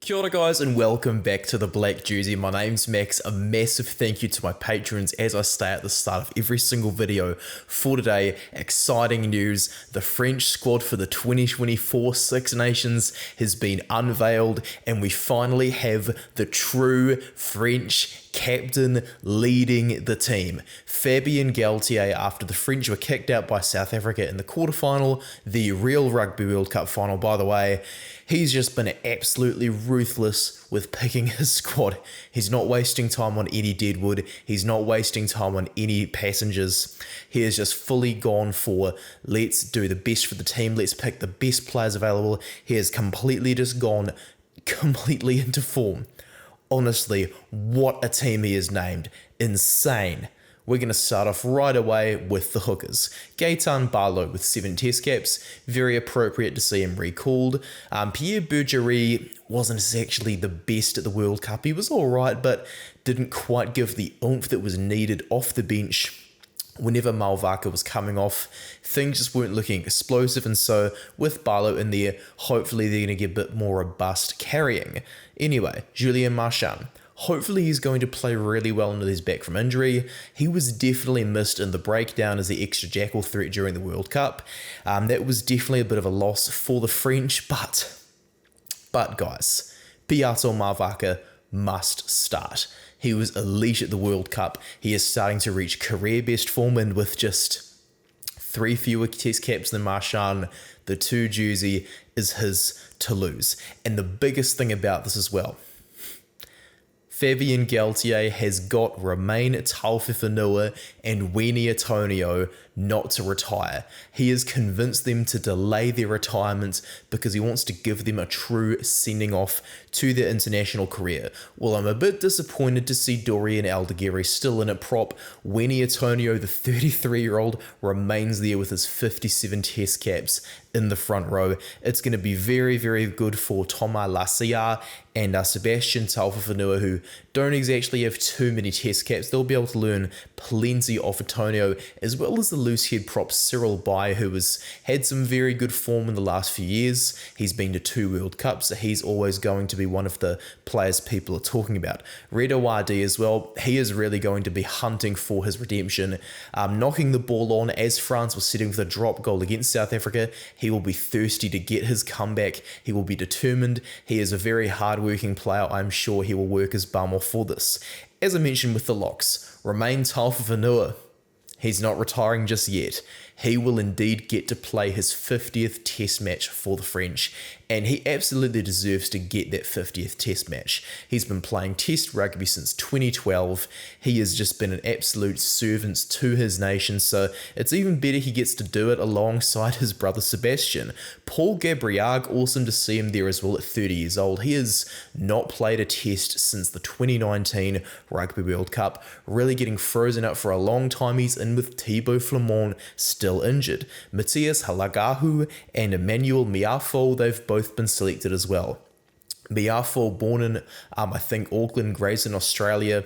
Kia ora guys and welcome back to the Black Jersey. My name's Max. A massive thank you to my patrons as I stay at the start of every single video. For today, exciting news. The French squad for the 2024 Six Nations has been unveiled and we finally have the true French captain leading the team. Fabien Galthie, after the French were kicked out by South Africa in the quarterfinal, the real Rugby World Cup final by the way, he's just been absolutely ruthless with picking his squad. He's not wasting time on any deadwood. He's not wasting time on any passengers. He has just fully gone for, let's do the best for the team. Let's pick the best players available. He has completely just gone completely into form. Honestly, what a team he has named. Insane. We're going to start off right away with the hookers. Gaëtan Barlow with 7 test caps, very appropriate to see him recalled. Pierre Bergerie wasn't actually the best at the World Cup. He was alright, but didn't quite give the oomph that was needed off the bench. Whenever Malvaka was coming off, things just weren't looking explosive, and so with Barlow in there, hopefully they're going to get a bit more robust carrying. Anyway, Julien Marchand. Hopefully he's going to play really well until he's back from injury. He was definitely missed in the breakdown as the extra jackal threat during the World Cup. That was definitely a bit of a loss for the French, but guys, Beato Malvaka must start. He was elite at the World Cup. He is starting to reach career best form, and with just 3 fewer test caps than Marchand, the 2 jersey is his to lose. And the biggest thing about this as well, Fabien Galthie has got Romain Taufifenua and Winnie Antonio not to retire. He has convinced them to delay their retirements because he wants to give them a true sending off to their international career. Well, I'm a bit disappointed to see Dorian Aldegheri still in at prop. Winnie Antonio, the 33-year-old, remains there with his 57 test caps in the front row. It's going to be very, very good for Thomas Lassier and Sebastian Taufifenua, who don't exactly have too many test caps. They'll be able to learn plenty off Antonio, as well as the loose head prop Cyril Bay, who has had some very good form in the last few years. He's been to 2 World Cups, so he's always going to be one of the players people are talking about. Redo Wadi as well, he is really going to be hunting for his redemption, knocking the ball on as France was sitting with a drop goal against South Africa. He will be thirsty to get his comeback. He will be determined. He is a very hard-working player. I'm sure he will work his bum off for this. As I mentioned with the locks, Romain Taufifenua, he's not retiring just yet. He will indeed get to play his 50th test match for the French, and he absolutely deserves to get that 50th test match. He's been playing test rugby since 2012. He has just been an absolute servant to his nation, so it's even better he gets to do it alongside his brother Sebastian. Paul Gabriel, awesome to see him there as well at 30 years old. He has not played a test since the 2019 Rugby World Cup, really getting frozen out for a long time. He's in with Thibaut Flamand still injured. Matthias Halagahu and Emmanuel Miafo, they've both been selected as well. Miafo, born in, I think, Auckland, Grays in Australia.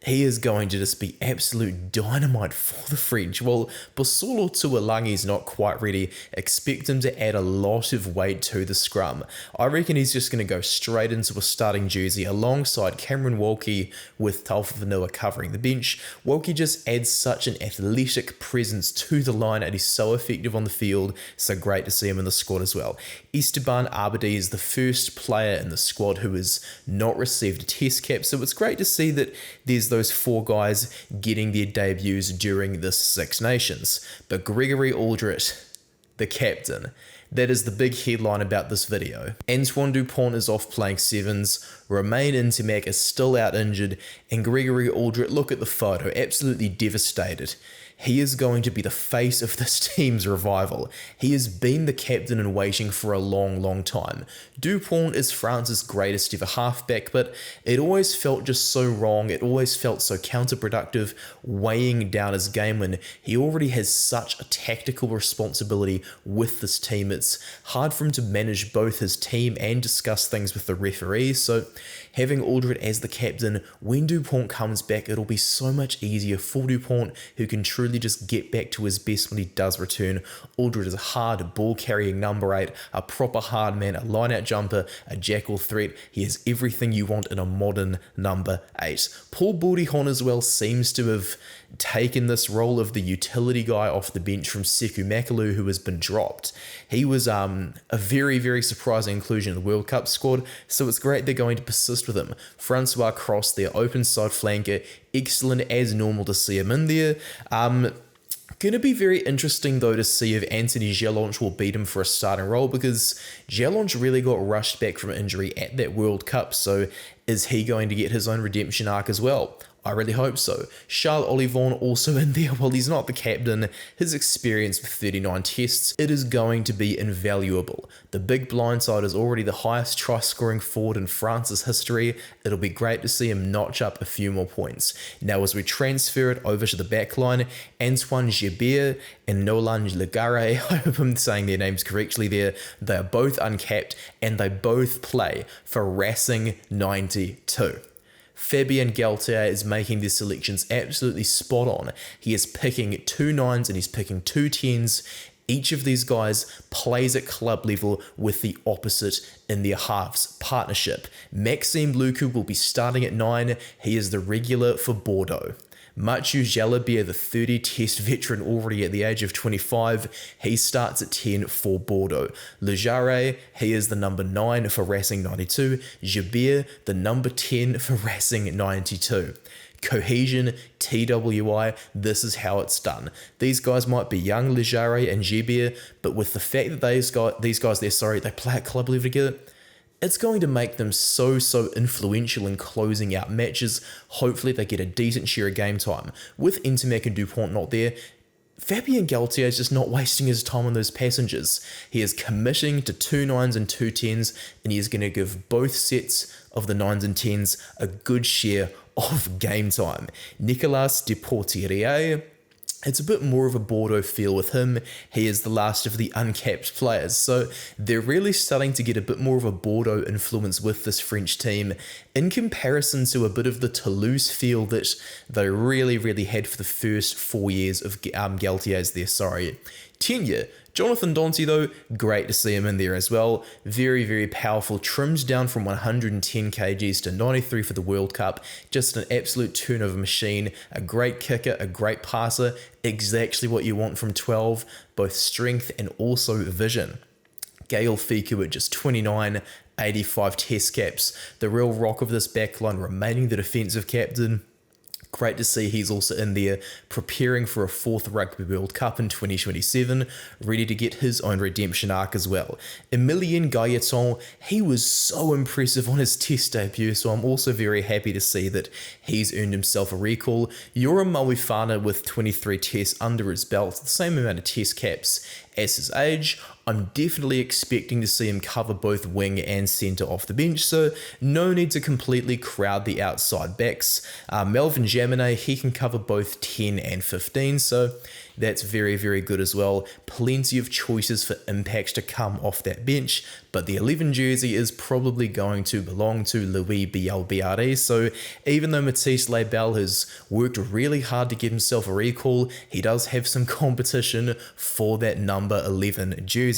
He is going to just be absolute dynamite for the French. Well, Bosolo Tuolangi is not quite ready. Expect him to add a lot of weight to the scrum. I reckon he's just going to go straight into a starting jersey alongside Cameron Wolke with Taufifenua covering the bench. Wolke just adds such an athletic presence to the line and he's so effective on the field. So great to see him in the squad as well. Esteban Abadi is the first player in the squad who has not received a test cap. So it's great to see that there's those 4 guys getting their debuts during the Six Nations. But Gregory Alldritt, the captain, that is the big headline about this video. Antoine Dupont is off playing 7s, Romain Ntamack is still out injured, and Gregory Alldritt, look at the photo, absolutely devastated. He is going to be the face of this team's revival. He has been the captain in waiting for a long, long time. Dupont is France's greatest ever halfback, but it always felt just so wrong. It always felt so counterproductive, weighing down his game when he already has such a tactical responsibility with this team. It's hard for him to manage both his team and discuss things with the referees, so having Alldritt as the captain, when Dupont comes back, it'll be so much easier for Dupont, who can truly truly just get back to his best when he does return. Alldritt is a hard ball-carrying number 8, a proper hard man, a line-out jumper, a jackal threat. He is everything you want in a modern number 8. Paul Boerignon as well seems to have taken this role of the utility guy off the bench from Sekou Makalu, who has been dropped. He was a very, very surprising inclusion in the World Cup squad, so it's great they're going to persist with him. Francois Cross, their open side flanker, excellent as normal to see him in there. Going to be very interesting, though, to see if Anthony Gelonch will beat him for a starting role, because Gelonch really got rushed back from injury at that World Cup, so is he going to get his own redemption arc as well? I really hope so. Charles Olivon also in there. While he's not the captain, his experience with 39 tests, it is going to be invaluable. The big blindside is already the highest try-scoring forward in France's history. It'll be great to see him notch up a few more points. Now, as we transfer it over to the backline, Antoine Gibert and Nolan Legare, I hope I'm saying their names correctly there, they are both uncapped and they both play for Racing 92. Fabien Galthie is making these selections absolutely spot on. He is picking 2 9s and he's picking 2 10s. Each of these guys plays at club level with the opposite in their halves partnership. Maxime Lucu will be starting at 9. He is the regular for Bordeaux. Mathieu Jalabert, the 30-test veteran already at the age of 25, he starts at 10 for Bordeaux. Legare, he is the number 9 for Racing 92. Gibert, the number 10 for Racing 92. Cohesion, TWI, this is how it's done. These guys might be young, Legare and Gibert, but with the fact that these guys they play at club level together, it's going to make them so influential in closing out matches. Hopefully they get a decent share of game time. With Intermac and Dupont not there, Fabien Galthie is just not wasting his time on those passengers. He is committing to 2 9s and 2 10s, and he is going to give both sets of the 9s and 10s a good share of game time. Nicolas Deportier, it's a bit more of a Bordeaux feel with him. He is the last of the uncapped players, so they're really starting to get a bit more of a Bordeaux influence with this French team in comparison to a bit of the Toulouse feel that they really had for the first 4 years of Galthie's there, tenure. Jonathan Danty, though, great to see him in there as well. Very powerful. Trimmed down from 110 kgs to 93 for the World Cup. Just an absolute turnover machine. A great kicker, a great passer. Exactly what you want from 12. Both strength and also vision. Gael Fiku at just 29, 85 test caps. The real rock of this backline, remaining the defensive captain. Great to see he's also in there preparing for a 4th Rugby World Cup in 2027, ready to get his own redemption arc as well. Emilien Gailleton, he was so impressive on his test debut, so I'm also very happy to see that he's earned himself a recall. Yoram Moefana with 23 tests under his belt, the same amount of test caps as his age. I'm definitely expecting to see him cover both wing and centre off the bench, so no need to completely crowd the outside backs. Melvin Jaminet, he can cover both 10 and 15, so that's very good as well. Plenty of choices for impact to come off that bench, but the 11 jersey is probably going to belong to Louis Bielbiaré, so even though Matisse Lebel has worked really hard to get himself a recall, he does have some competition for that number 11 jersey.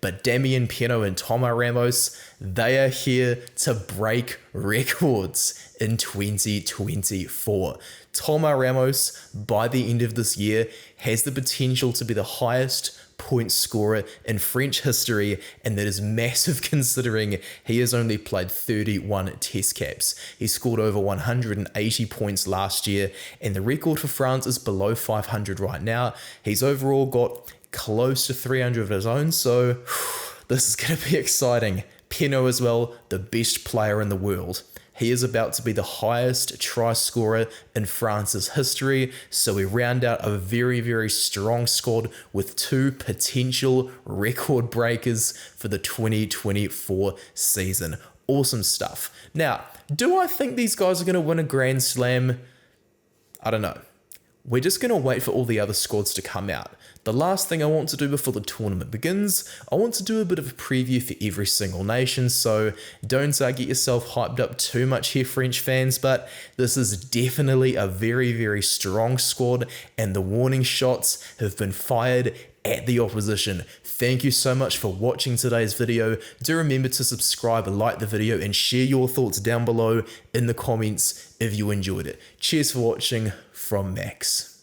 But Damien Penaud and Thomas Ramos, they are here to break records in 2024. Thomas Ramos, by the end of this year, has the potential to be the highest point scorer in French history, and that is massive considering he has only played 31 test caps. He scored over 180 points last year, and the record for France is below 500 right now. He's overall got close to 300 of his own, so this is going to be exciting. Penaud as well, the best player in the world. He is about to be the highest try scorer in France's history, so we round out a very strong squad with 2 potential record breakers for the 2024 season. Awesome stuff. Now, do I think these guys are going to win a Grand Slam? I don't know. We're just going to wait for all the other squads to come out. the last thing I want to do before the tournament begins, I want to do a bit of a preview for every single nation, so don't get yourself hyped up too much here, French fans, but this is definitely a very, very strong squad, and the warning shots have been fired at the opposition. Thank you so much for watching today's video. Do remember to subscribe, like the video, and share your thoughts down below in the comments if you enjoyed it. Cheers for watching from Max.